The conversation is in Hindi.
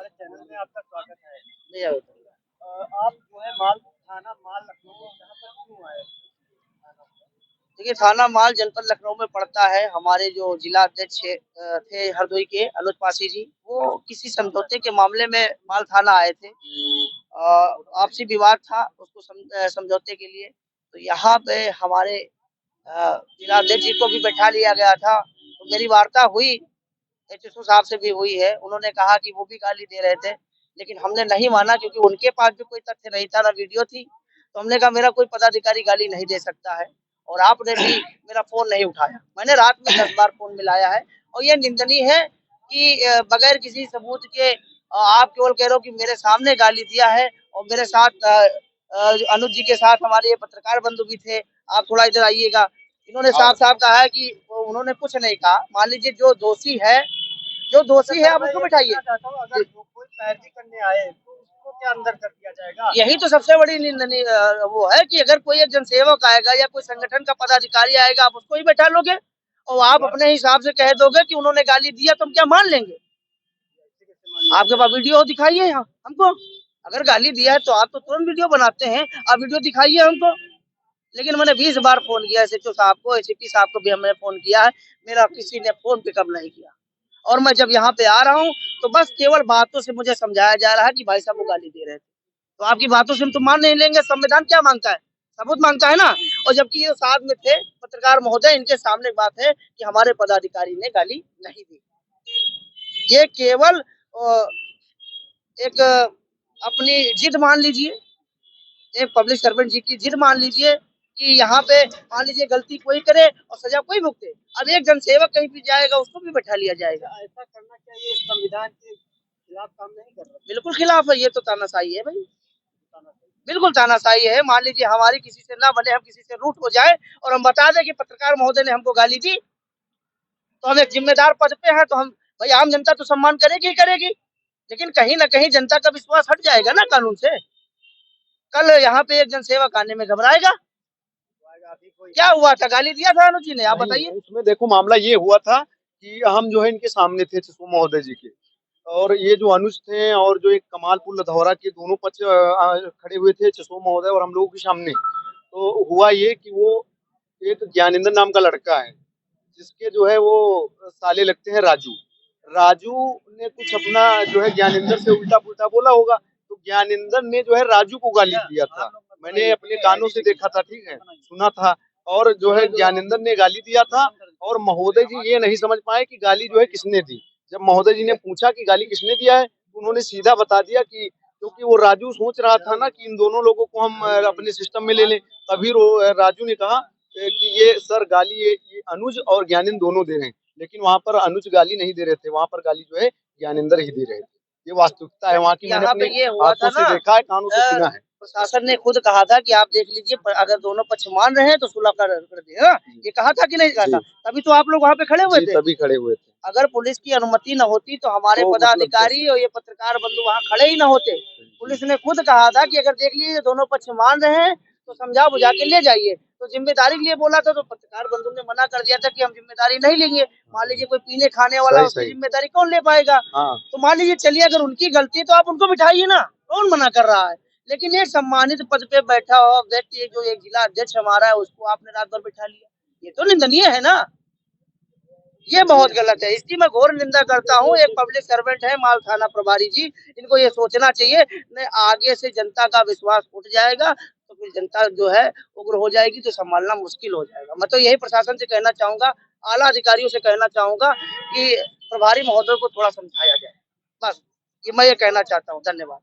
हमारे चैनल में आपका स्वागत है। नहीं आए तो। आप जो है माल थाना माल लखनऊ यहाँ पर क्यों आए? देखिए, थाना माल जनपद लखनऊ में पड़ता है। हमारे जो जिला अध्यक्ष थे हरदोई के अनुज पासी जी, वो किसी समझौते के मामले में माल थाना आए थे। आपसी विवाद था, उसको समझौते के लिए। तो यहाँ पे हमारे जिला अध्यक्ष जी को भी बैठा लिया गया था। तो मेरी वार्ता हुई, एचएसओ साहब से भी हुई है। उन्होंने कहा कि वो भी गाली दे रहे थे, लेकिन हमने नहीं माना क्योंकि उनके पास भी कोई तथ्य नहीं था, ना वीडियो थी। तो हमने कहा मेरा कोई पदाधिकारी गाली नहीं दे सकता है, और आपने भी मेरा फोन नहीं उठाया। मैंने रात में 10 बार फोन मिलाया है, और ये निंदनीय है कि बगैर किसी सबूत के आप केवल कह रहे हो कि मेरे सामने गाली दिया है। और मेरे साथ अनुज जी के साथ हमारे ये पत्रकार बंधु भी थे। आप थोड़ा इधर आइएगा। इन्होंने साफ साफ कहा है कि उन्होंने कुछ नहीं कहा। मान लीजिए जो दोषी है आप उसको बिठाइए। अगर कोई पैरवी करने आए तो उसको क्या अंदर कर दिया जाएगा? यही तो सबसे बड़ी निंदनीय वो है कि अगर कोई एक जनसेवक आएगा या कोई संगठन का पदाधिकारी आएगा, आप उसको ही बैठा लोगे और आप अपने हिसाब से कह दोगे कि उन्होंने गाली दिया, तो हम क्या मान लेंगे? आपके पास वीडियो दिखाइए यहाँ हमको। अगर गाली दिया है तो आप तो तुरंत वीडियो बनाते हैं, आप वीडियो दिखाइए हमको। लेकिन मैंने 20 बार फोन किया एसएचओ साहब को, एसीपी साहब को भी हमने फोन किया है, मेरा किसी ने फोन पिकअप नहीं किया। और मैं जब यहाँ पे आ रहा हूँ तो बस केवल बातों से मुझे समझाया जा रहा है कि भाई साहब वो गाली दे रहे थे। तो आपकी बातों से हम तो मान नहीं लेंगे। संविधान क्या मांगता है? सबूत मांगता है ना। और जबकि ये साथ में थे पत्रकार महोदय, इनके सामने बात है कि हमारे पदाधिकारी ने गाली नहीं दी। ये केवल एक अपनी जिद मान लीजिए, एक पब्लिक सर्वेंट जी की जिद मान लीजिए कि यहाँ पे मान लीजिए गलती कोई करे और सजा कोई भुगते। अब एक जनसेवक कहीं भी जाएगा, उसको भी बैठा लिया जाएगा। ऐसा करना चाहिए, इस संविधान के खिलाफ काम नहीं कर रहा। बिल्कुल खिलाफ है, ये तो तानाशाही है भाई, बिल्कुल तानाशाही है। मान लीजिए हमारी किसी से ना बने, हम किसी से रूठ हो जाए और हम बता दें कि पत्रकार महोदय ने हमको गाली दी, तो हम एक जिम्मेदार पद पे हैं, तो हम भाई आम जनता तो सम्मान करेगी ही करेगी, लेकिन कहीं ना कहीं जनता का विश्वास हट जाएगा ना कानून से। कल यहाँ पे एक जनसेवक आने में घबराएगा? क्या हुआ था? गाली दिया था अनुज जी ने? आप बताइए। उसमें देखो मामला ये हुआ था कि हम जो है इनके सामने थे एचएसओ महोदय जी के, और ये जो अनुज थे और जो एक कमालपुर लधौरा के दोनों पक्ष खड़े हुए थे एचएसओ महोदय और हम लोगों के सामने। तो हुआ ये कि वो एक ज्ञानेंद्र नाम का लड़का है, जिसके जो है वो साले लगते हैं राजू। राजू ने कुछ अपना जो है ज्ञानेंद्र से उल्टा पुल्टा बोला होगा, तो ज्ञानेंद्र ने जो है राजू को गाली दिया था। मैंने अपने कानों से देखा था, ठीक है, सुना था। और जो है ज्ञानेंद्र ने गाली दिया था, और महोदय जी ये नहीं समझ पाए कि गाली जो है किसने दी। जब महोदय जी ने पूछा कि गाली किसने दिया है, तो उन्होंने सीधा बता दिया कि क्योंकि वो राजू सोच रहा था ना कि इन दोनों लोगों को हम अपने सिस्टम में ले लें। तभी राजू ने कहा कि ये सर गाली ये अनुज और ज्ञानेंद्र दोनों दे रहे हैं, लेकिन वहां पर अनुज गाली नहीं दे रहे थे, वहां पर गाली जो है ज्ञानेंद्र ही दे रहे थे। ये वास्तविकता है वहाँ की, मैंने अपने हाथों से देखा है, कानों से सुना है। प्रशासन ने खुद कहा था कि आप देख लीजिए, अगर दोनों पक्ष मान रहे हैं तो सुलह कर दे। ये कहा था कि नहीं कहा था? तभी तो आप लोग वहाँ पे खड़े हुए थे। तभी खड़े हुए थे। अगर पुलिस की अनुमति न होती तो हमारे पदाधिकारी और ये पत्रकार बंधु वहाँ खड़े ही न होते। पुलिस ने खुद कहा था कि अगर देख लीजिए दोनों पक्ष मान रहे हैं तो समझा बुझा के ले जाइए। तो जिम्मेदारी के लिए बोला था, तो पत्रकार बंधु ने मना कर दिया था कि हम जिम्मेदारी नहीं लेंगे। मान लीजिए कोई पीने खाने वाला, उसकी जिम्मेदारी कौन ले पाएगा? तो मान लीजिए चलिए, अगर उनकी गलती है तो आप उनको बिठाइए ना, कौन मना कर रहा है? लेकिन एक सम्मानित पद पे बैठा हुआ व्यक्ति, जो एक जिला अध्यक्ष हमारा है, उसको आपने रात भर बिठा लिया। ये तो निंदनीय है ना, ये बहुत गलत है। इसकी मैं घोर निंदा करता हूँ। एक पब्लिक सर्वेंट है माल थाना प्रभारी जी, इनको ये सोचना चाहिए, नहीं आगे से जनता का विश्वास उठ जाएगा तो फिर जनता जो है उग्र हो जाएगी, तो संभालना मुश्किल हो जाएगा। मैं तो यही प्रशासन से कहना चाहूंगा, आला अधिकारियों से कहना चाहूंगा कि प्रभारी महोदय को थोड़ा समझाया जाए। बस ये मैं ये कहना चाहता हूँ। धन्यवाद।